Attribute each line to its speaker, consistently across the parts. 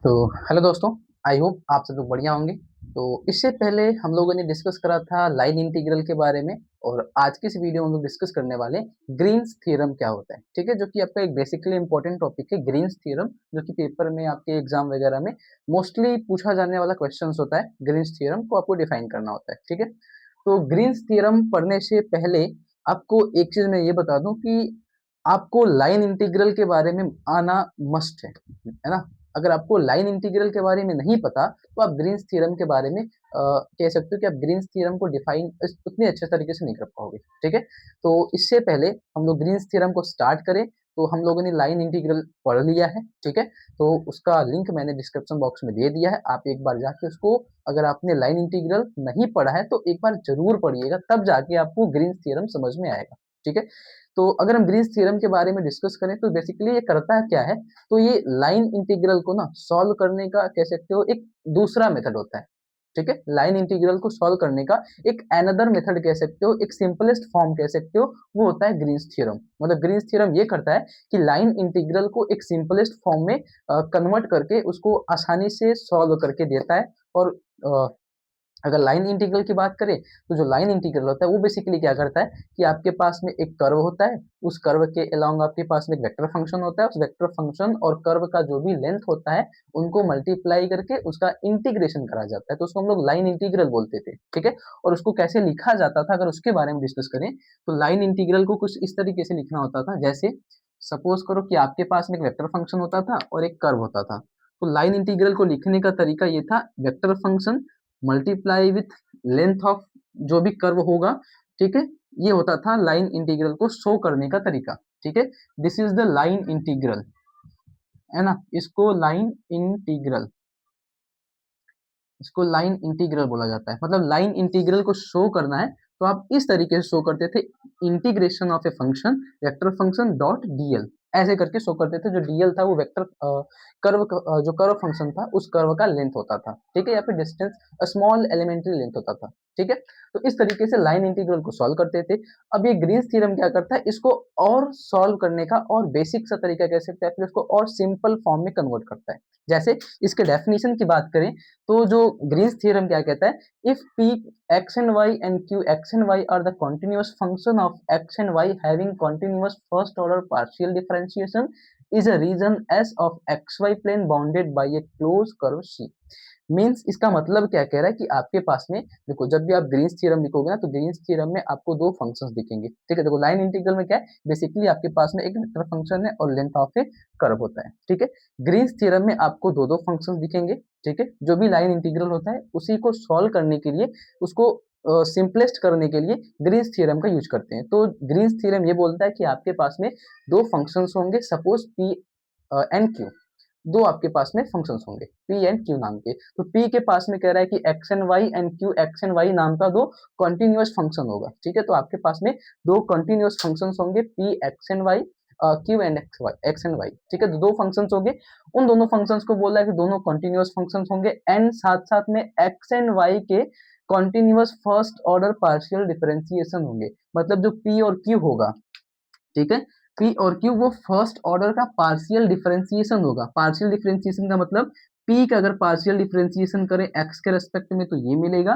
Speaker 1: तो हेलो दोस्तों। I hope आप सब लोग बढ़िया होंगे। तो इससे पहले हम लोगों ने डिस्कस करा था लाइन इंटीग्रल के बारे में, और आज की इस वीडियो में हम लोग डिस्कस करने वाले ग्रीन्स थ्योरम क्या होता है। ठीक है, जो कि आपका एक बेसिकली इंपॉर्टेंट टॉपिक है ग्रीन्स थ्योरम, जो कि पेपर में आपके एग्जाम वगैरह में मोस्टली पूछा जाने वाला क्वेश्चन होता है। ग्रीन्स थ्योरम को आपको डिफाइन करना होता है। ठीक है, तो ग्रीन्स थ्योरम पढ़ने से पहले आपको एक चीज मैं ये बता दूं कि आपको लाइन इंटीग्रल के बारे में आना मस्ट है ना। अगर आपको लाइन इंटीग्रल के बारे में नहीं पता तो आप ग्रीन्स थ्योरम के बारे में कह सकते हो कि आप ग्रीन्स थ्योरम को डिफाइन उतने अच्छे तरीके से नहीं कर पाओगे। ठीक है, तो इससे पहले हम लोग ग्रीन्स थ्योरम को स्टार्ट करें। तो हम लोगों ने लाइन इंटीग्रल पढ़ लिया है। ठीक है, तो उसका लिंक मैंने डिस्क्रिप्शन बॉक्स में दे दिया है। आप एक बार जाके उसको, अगर आपने लाइन इंटीग्रल नहीं पढ़ा है तो एक बार जरूर पढ़िएगा, तब जाके आपको ग्रीन्स थ्योरम समझ में आएगा। ठीक है, तो अगर हम ग्रीन्स थ्योरम के बारे में डिस्कस करें तो बेसिकली ये करता क्या है, तो ये लाइन इंटीग्रल को ना सॉल्व करने का कह सकते हो एक दूसरा मेथड होता है। ठीक है, लाइन इंटीग्रल को सॉल्व करने का एक अनदर मेथड कह सकते हो, एक सिंपलेस्ट फॉर्म कह सकते हो, वो होता है ग्रीन्स थ्योरम। मतलब ग्रीन्स थ्योरम ये करता है कि लाइन इंटीग्रल को एक सिंपलेस्ट फॉर्म में कन्वर्ट करके उसको आसानी से सॉल्व करके देता है। और अगर लाइन इंटीग्रल की बात करें तो जो लाइन इंटीग्रल होता है वो बेसिकली क्या करता है कि आपके पास में एक कर्व होता है, उस कर्व के अलोंग आपके पास में एक वेक्टर फंक्शन होता है, उस वेक्टर फंक्शन और कर्व का जो भी लेंथ होता है उनको मल्टीप्लाई करके उसका इंटीग्रेशन करा जाता है। तो उसको हम लोग लाइन इंटीग्रल बोलते थे। ठीक है, और उसको कैसे लिखा जाता था अगर उसके बारे में डिस्कस करें तो लाइन इंटीग्रल को कुछ इस तरीके से लिखना होता था, जैसे सपोज करो कि आपके पास में एक वेक्टर फंक्शन होता था और एक कर्व होता था। तो लाइन इंटीग्रल को लिखने का तरीका ये था, vector function multiply with length of जो भी कर्व होगा। ठीक है, ये होता था लाइन इंटीग्रल को शो करने का तरीका। ठीक है, this is the line integral, है ना। इसको लाइन इंटीग्रल बोला जाता है। मतलब लाइन इंटीग्रल को शो करना है तो आप इस तरीके से शो करते थे, integration of a function vector function dot DL, ऐसे करके शो करते थे। जो डीएल था वो वेक्टर कर्व जो कर्व फंक्शन था उस कर्व का लेंथ होता था। ठीक है, या फिर डिस्टेंस स्मॉल एलिमेंट्री लेंथ होता था। ठीक है, तो इस तरीके से लाइन इंटीग्रल को सॉल्व करते थे। अब ये ग्रीन्स थ्योरम क्या करता है, इसको और सॉल्व करने का और बेसिक सा तरीका कह सकते हैं, फिर इसको और सिंपल फॉर्म में कन्वर्ट करता है। जैसे इसके डेफिनेशन की बात करें तो जो ग्रीन्स थ्योरम क्या कहता है, if p x and y and q x and y are the continuous function of x and y having continuous first order partial differentiation is a region S of xy plane bounded by a closed curve C। Means इसका मतलब क्या कह रहा है कि आपके पास में देखो, जब भी आप ग्रीन्स थ्योरम लिखोगे ना तो ग्रीन्स थ्योरम में आपको दो फंक्शंस दिखेंगे। ठीक है, देखो लाइन इंटीग्रल में क्या है, बेसिकली आपके पास में एक वेक्टर फंक्शन है और लेंथ ऑफ ए कर्व होता है। ठीक है, ग्रीन्स थ्योरम में आपको दो दो फंक्शंस दिखेंगे। ठीक है, जो भी लाइन इंटीग्रल होता है उसी को सॉल्व करने के लिए, उसको सिंपलेस्ट करने के लिए ग्रीन्स थ्योरम का यूज करते हैं। तो ग्रीन्स थ्योरम ये बोलता है कि आपके पास में दो फंक्शंस होंगे, सपोज पी एंड क्यू, दो आपके पास में फंक्शंस होंगे पी एंड क्यू नाम के। तो पी के पास में कह रहा है कि X and Y and Q X and Y नाम का दो कॉन्टिन्यूअस फंक्शन होगा। ठीक है, तो आपके पास में दो कॉन्टिन्यूअस फंक्शंस होंगे P X and Y, Q and X and Y. ठीक है, तो दो फंक्शंस होंगे, उन दोनों फंक्शंस को बोला है कि दोनों कॉन्टिन्यूअस फंक्शंस होंगे एंड साथ साथ में एक्स एंड वाई के continuous first order partial differentiation होंगे। मतलब जो पी और क्यू होगा, ठीक है, पी और क्यू वो फर्स्ट ऑर्डर का पार्शियल डिफरेंशिएशन होगा। पार्शियल डिफरेंशिएशन का मतलब पी का अगर पार्शियल डिफरेंशिएशन करें एक्स के रेस्पेक्ट में तो ये मिलेगा,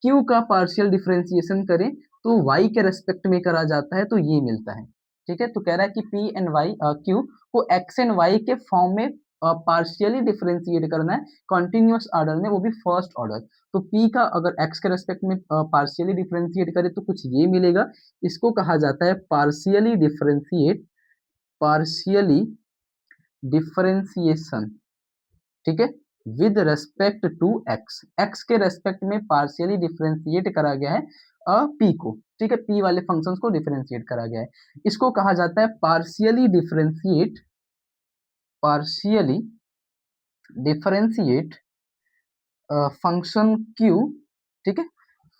Speaker 1: क्यू का पार्शियल डिफरेंशिएशन करें तो वाई के रेस्पेक्ट में करा जाता है तो ये मिलता है। ठीक है, तो कह रहा है कि पी एंड वाई क्यू को एक्स एंड वाई के फॉर्म में पार्शियली डिफरेंशिएट करना है कॉन्टिन्यूअस ऑर्डर में, वो भी फर्स्ट ऑर्डर। तो p का अगर x के रेस्पेक्ट में पार्शियली डिफरेंशिएट करें तो कुछ ये मिलेगा। इसको कहा जाता है पार्शियली डिफरेंशिएशन। ठीक है, with respect to x, x के रेस्पेक्ट में पार्शियली डिफरेंशिएट करा गया है p को। ठीक है, p वाले फंक्शंस को डिफरेंशिएट करा गया है। इसको कहा जाता है पार्शियली डिफरेंशिएट फंक्शन q। ठीक है,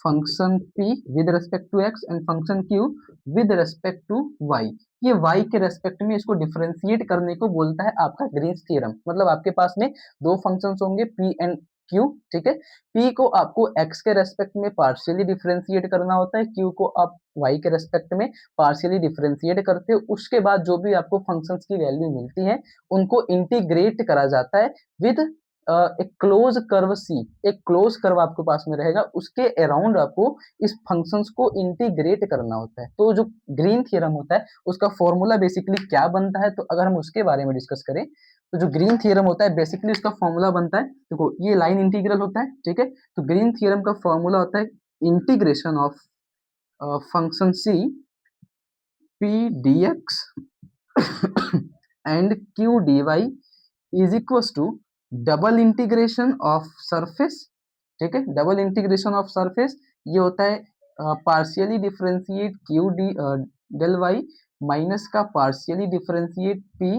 Speaker 1: function p with respect to x and function q with respect to y। ये y के रेस्पेक्ट में इसको डिफरेंशिएट करने को बोलता है आपका ग्रीन्स थ्योरम। मतलब आपके पास में दो फंक्शंस होंगे p एंड q। ठीक है, p को आपको x के रेस्पेक्ट में पार्शियली डिफरेंशिएट करना होता है, q को आप y के रेस्पेक्ट में पार्शियली डिफरेंशिएट करते हो। उसके बाद जो भी आपको फंक्शंस की वैल्यू मिलती है उनको इंटीग्रेट करा जाता है विद एक क्लोज कर्व सी, एक क्लोज कर्व आपके पास में रहेगा, उसके अराउंड आपको इस फंक्शंस को इंटीग्रेट करना होता है। तो जो ग्रीन थ्योरम होता है उसका फॉर्मूला बेसिकली क्या बनता है, तो अगर हम उसके बारे में डिस्कस करें तो जो ग्रीन थ्योरम होता है बेसिकली उसका फॉर्मूला बनता है, देखो ये लाइन इंटीग्रल होता है, ठीक है। तो ग्रीन थ्योरम का फॉर्मूला होता है integration of function c P D x and Q D Y is equal to double integration of surface, ठीक है। डबल इंटीग्रेशन ऑफ सरफेस ये होता है partially differentiate q d del y minus का partially differentiate p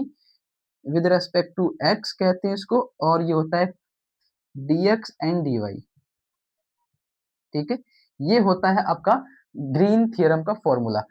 Speaker 1: with respect to x कहते हैं इसको, और ये होता है dx एंड dy, ठीक है। ये होता है आपका ग्रीन थ्योरम का formula,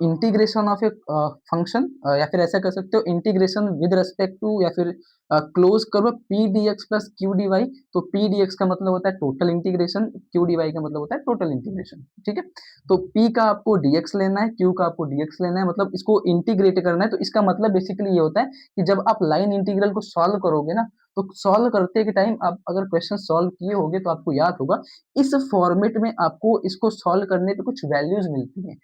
Speaker 1: integration of a function, या फिर ऐसा कर सकते हो इंटीग्रेशन विद रेस्पेक्ट टू, या फिर क्लोज करो P D x plus Q D Y. तो पी डी एक्स का मतलब होता है total integration, Q D Y का मतलब होता है टोटल इंटीग्रेशन, ठीक है। तो पी का आपको डी एक्स लेना है, क्यू का आपको डी एक्स लेना है, मतलब इसको इंटीग्रेट करना है। तो इसका मतलब बेसिकली ये होता है कि जब आप लाइन इंटीग्रल को सॉल्व करोगे ना, तो सॉल्व करते के टाइम आप अगर क्वेश्चन सॉल्व किए होगे तो आपको याद होगा इस फॉर्मेट में आपको इसको सॉल्व करने पे कुछ वैल्यूज मिलती हैं,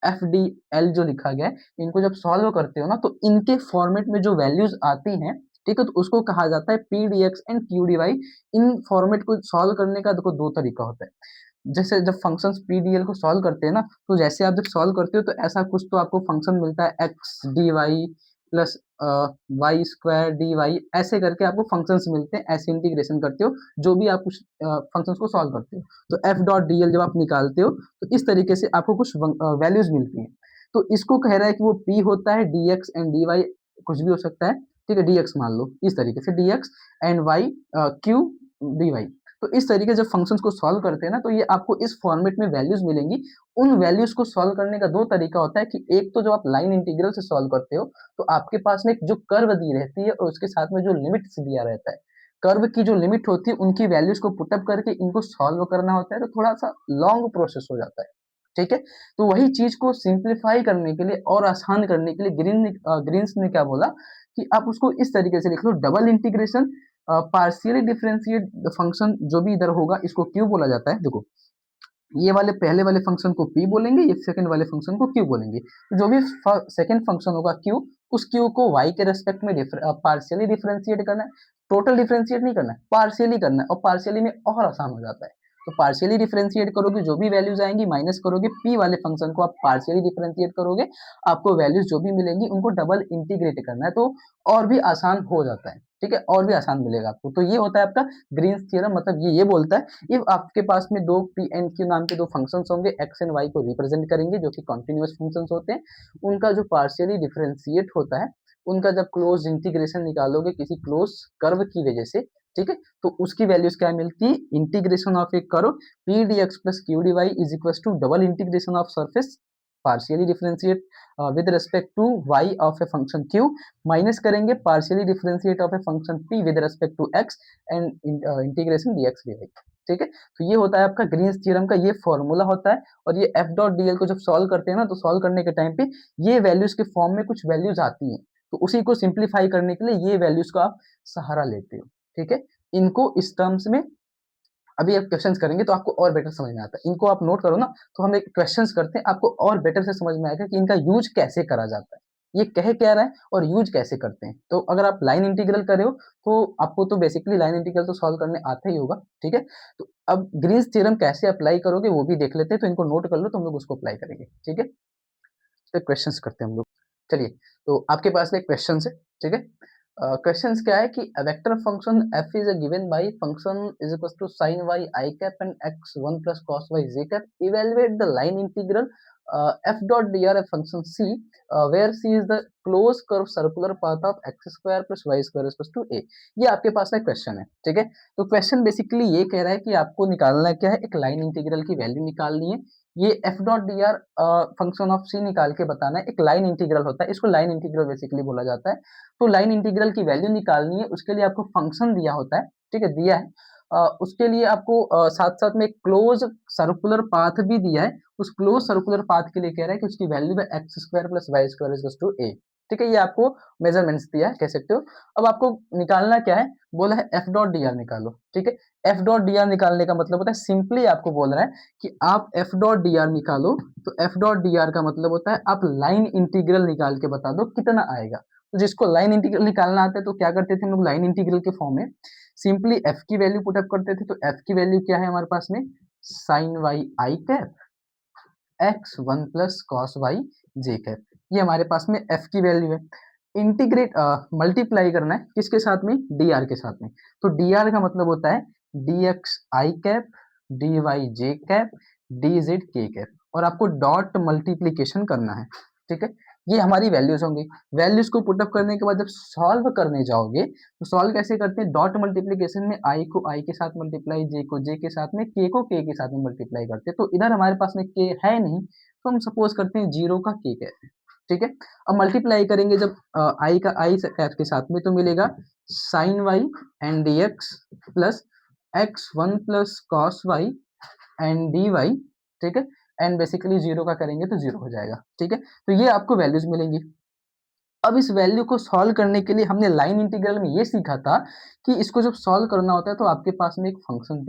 Speaker 1: एफ डी एल जो लिखा गया है, इनको जब सॉल्व करते हो ना तो इनके फॉर्मेट में जो वैल्यूज आती हैं, ठीक है, तो उसको कहा जाता है P D x and Q D Y. इन फॉर्मेट को सॉल्व करने का देखो दो तरीका होता है। जैसे जब फंक्शंस पी डी एल को सॉल्व करते हैं ना, तो जैसे आप जब सॉल्व करते हो तो ऐसा कुछ तो आपको फंक्शन मिलता है X D Y plus Y square D Y, ऐसे करके आपको फंक्शंस मिलते हैं, ऐसे इंटीग्रेशन करते हो जो भी आप कुछ फंक्शंस को सॉल्व करते हो। तो एफ डॉट डी एल जब आप निकालते हो तो इस तरीके से आपको कुछ वैल्यूज मिलती हैं। तो इसको कह रहा है कि वो पी होता है D x and D Y, कुछ भी हो सकता है, ठीक है, डी एक्स मान लो, इस तरीके से D x and Y Q D Y. तो इस तरीके से जब फंक्शंस को सॉल्व करते हैं ना, तो ये आपको इस फॉर्मेट में वैल्यूज मिलेंगी। उन वैल्यूज को सॉल्व करने का दो तरीका होता है कि एक तो जब आप लाइन इंटीग्रल से सॉल्व करते हो तो आपके पास में जो कर्व दी रहती है और उसके साथ में जो लिमिट्स दिया रहता है, कर्व की जो लिमिट होती है उनकी वैल्यूज को पुटअप करके इनको सॉल्व करना होता है, तो थोड़ा सा लॉन्ग प्रोसेस हो जाता है, ठीक है। तो वही चीज को सिंप्लीफाई करने के लिए और आसान करने के लिए ग्रीन्स ने क्या बोला कि आप उसको इस तरीके से लिख लो, double integration partially differentiate function जो भी इधर होगा इसको क्यू बोला जाता है। देखो ये वाले पहले वाले फंक्शन को p बोलेंगे, ये सेकंड वाले फंक्शन को q बोलेंगे। तो जो भी सेकंड फंक्शन होगा q, उस q को y के रेस्पेक्ट में पार्शियली डिफरेंशिएट करना है, टोटल डिफरेंशिएट नहीं करना है, पार्शियली करना है, और पार्शियली में और आसान हो जाता है। तो पार्शियली डिफरेंशिएट करोगे जो भी वैल्यूज आएंगी माइनस करोगे, p वाले फंक्शन को आप पार्शियली डिफरेंशिएट करोगे, आपको वैल्यूज जो भी मिलेंगी उनको डबल इंटीग्रेट करना है, तो और भी आसान हो जाता है, ठीक है, और भी आसान मिलेगा आपको। तो ये होता है आपका ग्रीन्स थ्योरम, मतलब ये बोलता है इफ आपके पास में दो पी एंड क्यू नाम के दो फंक्शंस होंगे, एक्स एंड वाई को रिप्रेजेंट करेंगे जो कि कॉन्टिन्यूअस फंक्शंस होते हैं, उनका जो पार्शियली डिफरेंशिएट होता है, उनका जब क्लोज इंटीग्रेशन निकालोगे किसी क्लोज कर्व की वजह से, ठीक है, तो उसकी वैल्यूज क्या मिलती है, integration of a curve p D x plus Q D Y is equal to double integration of surface partially differentiate with respect to y of a function q, minus करेंगे partially differentiate of a function p with respect to x and integration dx dy, ठीक है। तो ये होता है आपका Green's theorem का ये फॉर्मूला होता है, और ये f डॉट डी एल को जब सॉल्व करते हैं ना, तो सॉल्व करने के टाइम पे ये वैल्यूज के फॉर्म में कुछ वैल्यूज आती हैं, तो उसी को सिंप्लीफाई करने के लिए ये वैल्यूज का आप सहारा लेते हो, ठीक है। इनको इस टर्म्स में अभी आप क्वेश्चंस करेंगे तो आपको और बेटर समझ में आता है, इनको आप नोट करो ना, तो हम एक क्वेश्चंस करते हैं, आपको और बेटर से समझ में आएगा कि इनका यूज कैसे करा जाता है, ये कह क्या रहा है और यूज कैसे करते हैं। तो अगर आप लाइन इंटीग्रल कर रहे हो तो आपको तो बेसिकली लाइन इंटीग्रल तो सॉल्व करने आता ही होगा, ठीक है। तो अब ग्रीन्स थ्योरम कैसे अप्लाई करोगे वो भी देख लेते हैं, तो इनको नोट कर लो तो हम लोग उसको अप्लाई करेंगे, ठीक है। तो क्वेश्चंस करते हैं हम लोग, चलिए। तो आपके पास में क्वेश्चन है, ठीक है। क्वेश्चंस क्या है कि vector function f is given by function is equal to sin y I cap and x 1 plus cos y j cap, evaluate the line integral f dot dr of function c where c is the closed curve circular path of x square plus y square is equal to a। ये आपके पास में question है, ठीक है। तो question basically ये कह रहा है कि आपको निकालना क्या है, एक लाइन इंटीग्रल की वैल्यू निकालनी है, ये f dot D R function of c निकाल के बताना है। एक लाइन इंटीग्रल होता है, इसको लाइन इंटीग्रल बेसिकली बोला जाता है। तो लाइन इंटीग्रल की वैल्यू निकालनी है, उसके लिए आपको फंक्शन दिया होता है, ठीक है, दिया है। उसके लिए आपको साथ साथ में क्लोज सर्कुलर पाथ भी दिया है, उस क्लोज सर्कुलर पाथ के लिए कह रहा है कि उसकी वैल्यू है x square plus Y square is two a, ठीक है, ये आपको मेजरमेंट्स दिया है, कह सकते हो। अब आपको निकालना क्या है, बोला है एफ डॉट डी आर निकालो, ठीक है। एफ डॉट डी आर निकालने का मतलब होता है, सिंपली आपको बोल रहा है कि आप एफ डॉट डी आर निकालो। तो एफ डॉट डी आर का मतलब होता है आप लाइन इंटीग्रल निकाल के बता दो कितना आएगा। तो जिसको लाइन इंटीग्रल निकालना आता है तो क्या करते थे हम लोग, लाइन इंटीग्रल के फॉर्म में सिंपली एफ की वैल्यू पुटअप करते थे। तो एफ की वैल्यू क्या है हमारे पास में, sine y i cap x one plus cos y j cap, ये हमारे पास में एफ की वैल्यू है। इंटीग्रेट मल्टीप्लाई करना है किसके साथ में, डी आर के साथ में। तो डी आर का मतलब होता है डी एक्स आई cap D Y j cap D Z के कैप, और आपको डॉट मल्टीप्लीकेशन करना है, ठीक है। ये हमारी वैल्यूज होंगी। वैल्यूज को पुटअप करने के बाद जब सॉल्व करने जाओगे तो सॉल्व कैसे करते हैं, डॉट मल्टीप्लीकेशन में आई को आई के साथ मल्टीप्लाई, जे को जे के साथ में, के को के साथ में मल्टीप्लाई करते हैं। तो इधर हमारे पास में के है नहीं, तो हम सपोज करते हैं जीरो का के कहते हैं, ठीक है। अब मल्टीप्लाई करेंगे जब आई का आई कैप के साथ में, तो मिलेगा sine Y and D x plus X one plus cos Y and D Y, ठीक है। एंड बेसिकली जीरो का करेंगे तो जीरो हो जाएगा, ठीक है। तो ये आपको वैल्यूज मिलेंगी। अब इस वैल्यू को सॉल्व करने के लिए हमने लाइन इंटीग्रल में ये सीखा था कि इसको जब सॉल्व करना होता है तो आपके पास में एक फंक्शन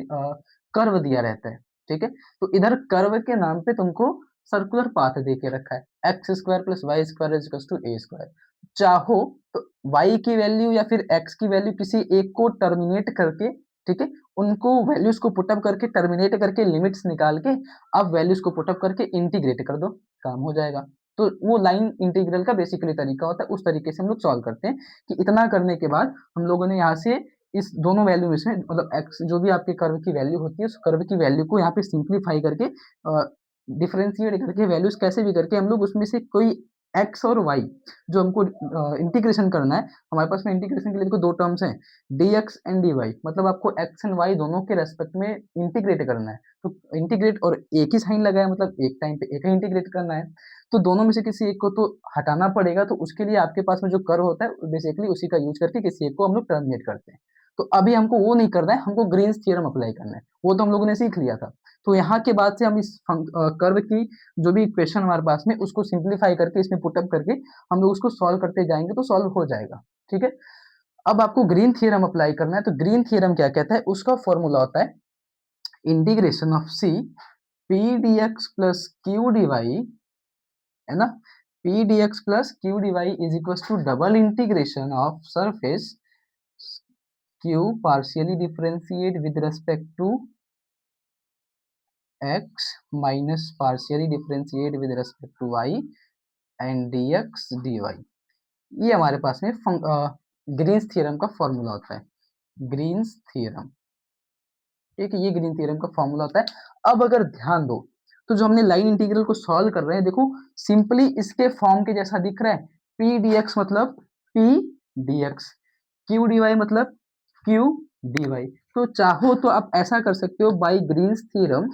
Speaker 1: कर्व दिया रहता है, ठीक है। तो इधर कर्व के नाम पे तुमको सर्कुलर पाथ दे के रखा है, x square plus Y square is equal to A square. चाहो तो y की वैल्यू या फिर x की वैल्यू किसी एक को टर्मिनेट करके, ठीक है, उनको वैल्यूज को पुटअप करके टर्मिनेट करके लिमिट्स निकाल के अब वैल्यूज को पुटअप करके इंटीग्रेट कर दो, काम हो जाएगा। तो वो लाइन इंटीग्रल का बेसिकली तरीका होता है, उस तरीके से हम लोग सॉल्व करते हैं कि इतना करने के बाद हम लोगों ने यहाँ से इस दोनों वैल्यू में से मतलब एक्स जो भी आपके कर्व की वैल्यू होती है उस कर्व की वैल्यू को यहाँ पे सिंप्लीफाई करके डिफरेंशिएट करके वैल्यूज कैसे भी करके हम लोग उसमें से कोई एक्स और वाई जो हमको इंटीग्रेशन करना है। हमारे पास में इंटीग्रेशन के लिए देखो दो टर्म्स हैं, D x and D Y, मतलब आपको एक्स एंड वाई दोनों के रेस्पेक्ट में इंटीग्रेट करना है। तो इंटीग्रेट और एक ही साइन लगाया मतलब एक टाइम पे एक ही इंटीग्रेट करना है। तो दोनों में से किसी एक को तो हटाना पड़ेगा, तो उसके लिए आपके पास में जो कर्व होता है बेसिकली उसी का यूज करके किसी एक को हम लोग टर्मिनेट करते हैं। तो अभी हमको वो नहीं करना है, हमको ग्रीन्स थ्योरम अप्लाई करना है, वो तो हम लोगों ने सीख लिया था। तो यहाँ के बाद से हम इस कर्व की जो भी इक्वेशन हमारे पास में उसको सिंप्लीफाई करके इसमें पुटअप करके हम लोग उसको सॉल्व करते जाएंगे तो सॉल्व हो जाएगा, ठीक है। अब आपको ग्रीन थ्योरम अप्लाई करना है। तो ग्रीन थ्योरम क्या कहता है, उसका फॉर्मूला होता है integration of C P D x plus Q D Y, है ना, P D x plus Q D Y is equal to double integration of surface Q partially differentiate with respect to X minus partially differentiate with respect to Y and D X D Y. ये हमारे पास में Green's theorem का formula होता है, Green's theorem, ठीक है। ये ग्रीन थ्योरम का फॉर्मूला होता है। अब अगर ध्यान दो तो जो हमने लाइन इंटीग्रल को सॉल्व कर रहे हैं, देखो सिंपली इसके फॉर्म के जैसा दिख रहा है, पी डी एक्स मतलब P D X, Q D Y मतलब क्यू डी वाई। तो चाहो तो आप ऐसा कर सकते हो by Green's theorem,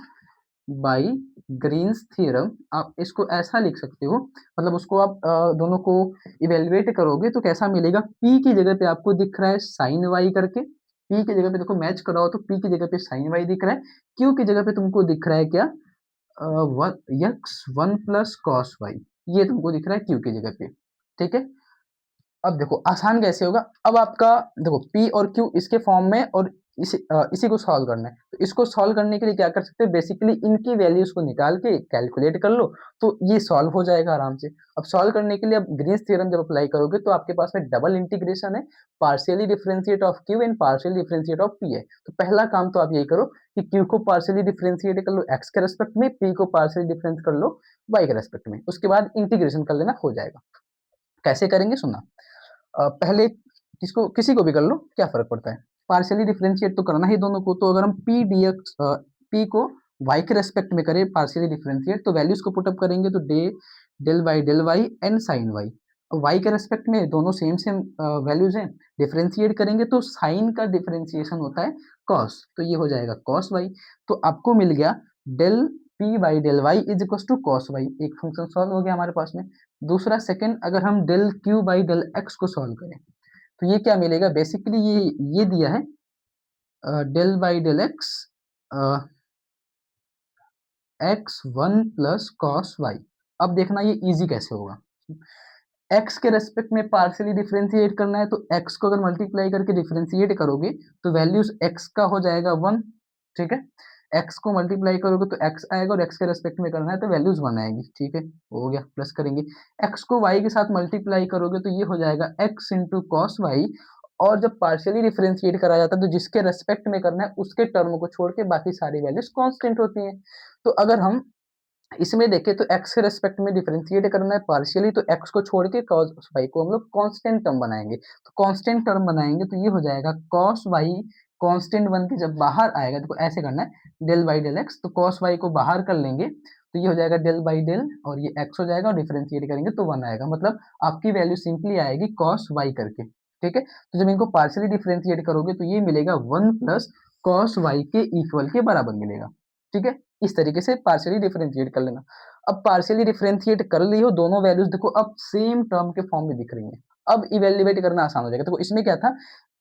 Speaker 1: by Green's theorem आप इसको ऐसा लिख सकते हो, मतलब उसको आप दोनों को इवेल्युएट करोगे तो कैसा मिलेगा, P की जगह पे आपको दिख रहा है साइन वाई करके, P की जगह पे देखो मैच कराओ तो P की जगह पे साइन वाई दिख रहा है, Q की जगह पे तुमको दिख रहा है क्या, X one plus cos Y, ये तुमको दिख रहा है Q की जगह पे, ठीक है। अब देखो आसान कैसे होगा, अब आपका देखो P और Q इसके फॉर्म में और इसी को सॉल्व करना है। तो इसको सॉल्व करने के लिए क्या कर सकते हैं, बेसिकली इनकी वैल्यूज को निकाल के कैलकुलेट कर लो तो ये सॉल्व हो जाएगा आराम से। अब सॉल्व करने के लिए अब ग्रीन्स थ्योरम जब अप्लाई करोगे तो आपके पास में डबल इंटीग्रेशन है, partially differentiate of Q and partially differentiate of P है। तो पहला काम तो आप यही करो कि Q को पार्शियली डिफरेंशिएट कर लो x के रेस्पेक्ट में, P को पार्शियली डिफरेंस कर लो y के रेस्पेक्ट में, उसके बाद इंटीग्रेशन कर लेना, हो जाएगा। कैसे करेंगे सुना, पहले किसको किसी को भी कर लो क्या फर्क पड़ता है, पार्शियली डिफरेंशिएट तो करना ही दोनों को। तो अगर हम पी डी एक्स पी को वाई के रेस्पेक्ट में करें पार्शियली डिफरेंशिएट तो वैल्यूज को पुटअप करेंगे तो del Y and sine Y, Y के रेस्पेक्ट में दोनों सेम सेम वैल्यूज हैं, डिफरेंशिएट करेंगे तो साइन का डिफरेंशिएशन होता है कॉस, तो ये हो जाएगा कॉस वाई। तो आपको मिल गया del P by del Y is equal to cos Y, एक फंक्शन सॉल्व हो गया हमारे पास में। दूसरा सेकंड, अगर हम del Q by del X को सॉल्व करें तो ये क्या मिलेगा, बेसिकली ये दिया है del by del X X one plus cos Y. अब देखना ये इजी कैसे होगा, एक्स के रेस्पेक्ट में पार्शियली डिफरेंशिएट करना है, तो एक्स को अगर मल्टीप्लाई करके डिफरेंशिएट करोगे तो वैल्यूज एक्स का हो जाएगा 1, ठीक है। एक्स को मल्टीप्लाई करोगे तो एक्स आएगा, और एक्स के रेस्पेक्ट में करना है तो वैल्यूज 1 आएगी, ठीक है, हो गया। प्लस करेंगे, एक्स को वाई के साथ मल्टीप्लाई करोगे तो ये हो जाएगा एक्स इंटू कॉस वाई, और जब पार्शियली डिफरेंशिएट करा जाता है तो जिसके रेस्पेक्ट में करना है उसके टर्म को छोड़ के बाकी सारी वैल्यूज कांस्टेंट होती हैं। तो अगर हम इसमें देखें तो x के रेस्पेक्ट में डिफरेंशिएट करना है पार्शियली, तो x को छोड़ के cos y को हम लोग कांस्टेंट टर्म बनाएंगे। तो कांस्टेंट टर्म बनाएंगे तो ये हो जाएगा cos y कांस्टेंट बन के जब बाहर आएगा, देखो ऐसे करना है डेल बाई डेल एक्स, तो cos y को बाहर कर लेंगे तो ये हो जाएगा डेल बाई डेल, और ये x हो जाएगा, और डिफरेंशिएट करेंगे तो 1 आएगा, मतलब आपकी वैल्यू सिंपली आएगी cos y करके, ठीक है। तो जब इनको पार्शियली डिफरेंशिएट करोगे तो ये मिलेगा 1 प्लस cos y के इक्वल के बराबर मिलेगा, ठीक है। इस तरीके से पार्शियली डिफरेंशिएट कर लेना। अब पार्शियली डिफरेंशिएट कर ली हो, दोनों वैल्यूज देखो अब सेम टर्म के फॉर्म में दिख रही हैं। अब इवेल्युएट करना आसान हो जाएगा। देखो इसमें क्या था,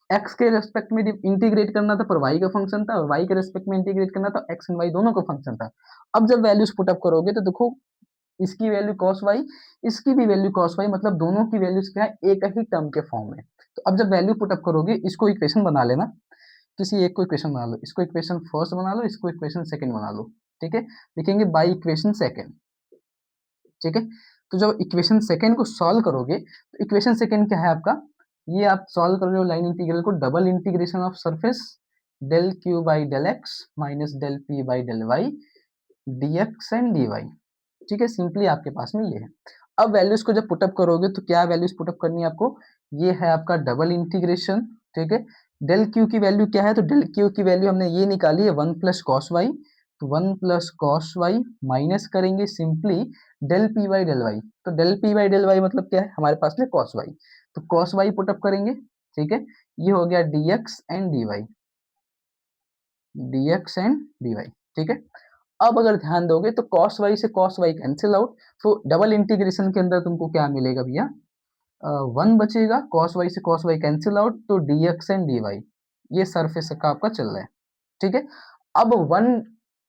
Speaker 1: x के रेस्पेक्ट में इंटीग्रेट करना था पर y का फंक्शन था, और y के रेस्पेक्ट में इंटीग्रेट करना था x एंड y दोनों का फंक्शन था। अब जब वैल्यूज पुट अप करोगे तो देखो इसकी वैल्यू cos y, इसकी भी वैल्यू cos y, मतलब दोनों की वैल्यूज क्या है, एक ही टर्म के फॉर्म में। तो अब जब वैल्यू पुट अप करोगे इसको इक्वेशन बना लेना, किसी एक को इक्वेशन बना लो, इसको इक्वेशन फर्स्ट बना लो, इसको इक्वेशन सेकंड बना लो, ठीक है। लिखेंगे बाई इक्वेशन सेकंड, ठीक है। तो जब इक्वेशन सेकंड को सॉल्व करोगे तो इक्वेशन सेकंड क्या है आपका, ये आप सॉल्व कर रहे हो लाइन इंटीग्रल को, double integration of surface del Q by del X minus del P by del Y dx and dy, ठीक है। सिंपली आपके पास में ये है। अब वैल्यूज को जब पुटअप करोगे तो क्या वैल्यूज पुटअप करनी है आपको, ये है आपका डबल इंटीग्रेशन, ठीक है। डेल क्यू की वैल्यू क्या है, तो डेल क्यू की वैल्यू हमने ये निकाली है 1 प्लस कॉस वाई, तो 1 प्लस कॉस वाई माइनस करेंगे simply del P by del y, तो del P by del y मतलब क्या है हमारे पास में कॉस वाई, तो कॉस वाई पुटअप करेंगे, ठीक है। ये हो गया dx and dy, dx and dy, ठीक है। अब अगर ध्यान दोगे तो cos y से cos y कैंसिल आउट, तो डबल इंटीग्रेशन के अंदर तुमको क्या मिलेगा भैया, 1 बचेगा, cos y से cos y कैंसिल आउट, तो dx एंड dy, ये सरफेस का आपका चल रहा है, ठीक है। अब 1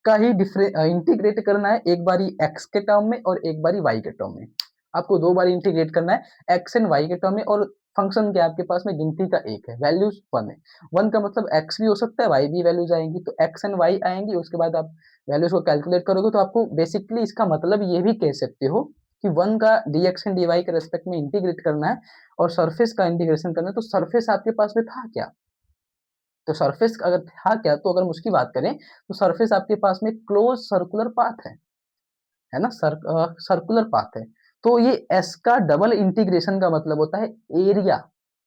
Speaker 1: का ही इंटीग्रेट करना है, एक बारी x के टर्म में और एक बारी y के टर्म में, आपको दो बार इंटीग्रेट करना है x एंड y के टर्म में, और फंक्शन क्या आपके पास में गिनती का एक है, वैल्यूज 1 है। 1 का मतलब x भी हो सकता है, y भी वैल्यूज आएंगी, तो x एंड y आएंगी, उसके बाद आप वैल्यूज को कैलकुलेट करोगे तो आपको बेसिकली इसका मतलब ये भी कह सकते हो कि 1 का dx एंड dy के रेस्पेक्ट में इंटीग्रेट करना है और सरफेस का इंटीग्रेशन करना है, तो सरफेस आपके पास में था क्या, तो सरफेस अगर था क्या, तो अगर हम उसकी बात करें तो सरफेस आपके पास में क्लोज सर्कुलर पाथ है ना, सर्कुलर पाथ है। तो ये एस का डबल इंटीग्रेशन का मतलब होता है एरिया,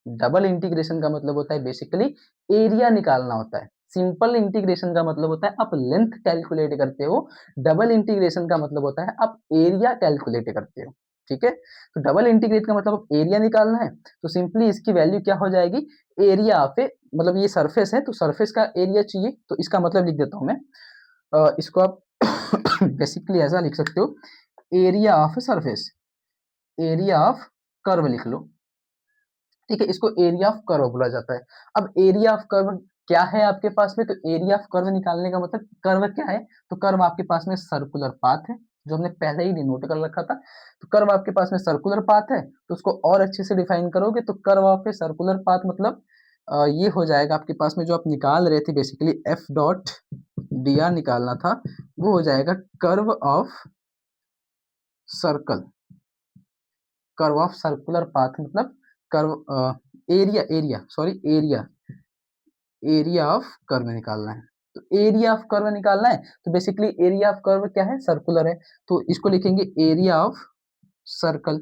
Speaker 1: डबल इंटीग्रेशन का मतलब होता है बेसिकली एरिया निकालना होता है। सिंपल इंटीग्रेशन का मतलब होता है आप लेंथ कैलकुलेट करते हो, डबल इंटीग्रेशन का मतलब होता है आप एरिया कैलकुलेट करते हो, ठीक है। तो डबल इंटीग्रेट का मतलब एरिया निकालना है, तो सिंपली इसकी वैल्यू क्या हो जाएगी, एरिया ऑफ ए, मतलब ये सरफेस है तो सरफेस का एरिया चाहिए, तो इसका मतलब लिख देता हूं मैं, इसको आप बेसिकली ऐसा लिख सकते हो, area of surface, area of curve लिख लो, ठीक है। इसको एरिया ऑफ कर्व बोला जाता है। अब एरिया ऑफ कर्व क्या है आपके पास में, तो एरिया ऑफ कर्व निकालने का मतलब कर्व क्या है, तो कर्व आपके पास में सर्कुलर पाथ है, जो हमने पहले ही डिनोट कर रखा था। तो कर्व आपके पास में सर्कुलर पाथ है, तो उसको और अच्छे से डिफाइन करोगे तो curve of a circular path मतलब ये हो जाएगा आपके पास में, जो आप निकाल रहे थे basically f dot D r निकालना था, वो हो जाएगा curve of circle, curve of circular path मतलब curve area, area, area of curve निकालना है। तो एरिया ऑफ कर्व निकालना है, तो बेसिकली एरिया ऑफ कर्व क्या है, सर्कुलर है, तो इसको लिखेंगे एरिया ऑफ सर्कल।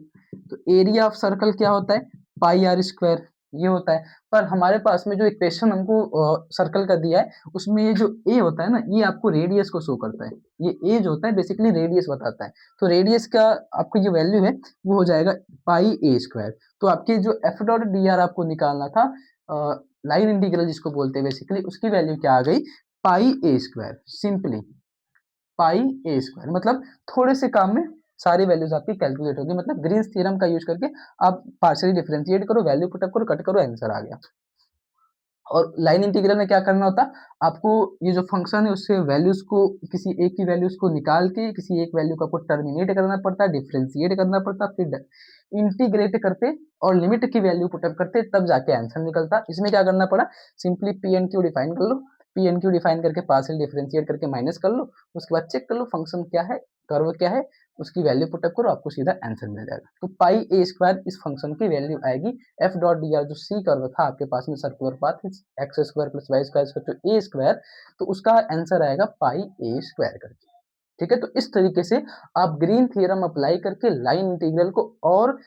Speaker 1: तो एरिया ऑफ सर्कल क्या होता है, पाई आर स्क्वायर, ये होता है। पर हमारे पास में जो इक्वेशन हमको सर्कल का दिया है, उसमें ये जो ए होता है ना, ये आपको रेडियस को शो करता है, ये ए जो होता है बेसिकली रेडियस बताता है, तो रेडियस का आपको जो वैल्यू है वो हो जाएगा पाई ए स्क्वायर। तो आपकी जो एफ डॉट डी आर आपको निकालना था, लाइन इंटीग्रल जिसको बोलते हैं बेसिकली, उसकी वैल्यू क्या आ गई, पाई A square, simply pi A square, मतलब थोड़े से काम में सारी वैल्यूज आपकी कैलकुलेट होगी, मतलब ग्रीन्स थ्योरम का यूज करके आप पार्शियली डिफरेंशिएट करो, वैल्यू पुट अप करो, कट करो, आंसर आ गया। और लाइन इंटीग्रल में क्या करना होता है, आपको ये जो फंक्शन है उससे वैल्यूज को, किसी एक की वैल्यूज को निकाल के किसी एक वैल्यू को आपको टर्मिनेट करना पड़ता है, डिफ्रेंशिएट करना पड़ता है, फिर इंटीग्रेट करते और लिमिट की वैल्यू पुटअप करते, तब जाके आंसर निकलता। इसमें क्या करना पड़ा, simply P and Q define कर लो, पी एन क्यू डिफाइन करके पार्शियल डिफरेंशिएट करके माइनस कर लो, उसके बाद चेक कर लो फंक्शन क्या है, कर्व क्या है, उसकी वैल्यू पुटअप करो, आपको सीधा आंसर मिल जाएगा। तो पाई ए स्क्वायर इस फंक्शन की वैल्यू आएगी। एफ डॉट डी आर जो सी कर्व था आपके पास में, circular path X square plus Y square to A square, तो उसका आंसर आएगा पाई ए स्क्वायर करके। ठीक है, तो इस तरीके से आप ग्रीन थ्योरम अप्लाई करके लाइन इंटीग्रल को और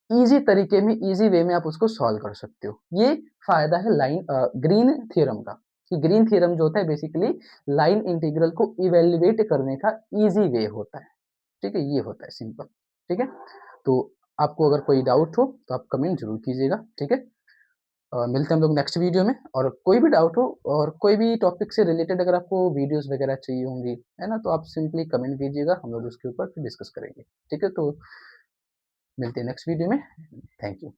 Speaker 1: इजी तरीके में, इजी वे में आप उसको सॉल्व कर सकते हो। ये फायदा है लाइन ग्रीन थ्योरम का, कि ग्रीन थ्योरम जो होता है बेसिकली लाइन इंटीग्रल को इवेल्युएट करने का इजी वे होता है। ठीक है, ये होता है सिंपल। ठीक है, तो आपको अगर कोई डाउट हो तो आप कमेंट जरूर कीजिएगा। ठीक है, मिलते हैं हम लोग नेक्स्ट वीडियो में। और कोई भी डाउट हो और कोई भी टॉपिक से रिलेटेड अगर आपको वीडियोस वगैरह चाहिए होंगी, है ना, तो आप सिंपली कमेंट कीजिएगा, हम लोग उसके ऊपर फिर डिस्कस करेंगे। ठीक है, तो मिलते हैं नेक्स्ट वीडियो में। Thank you.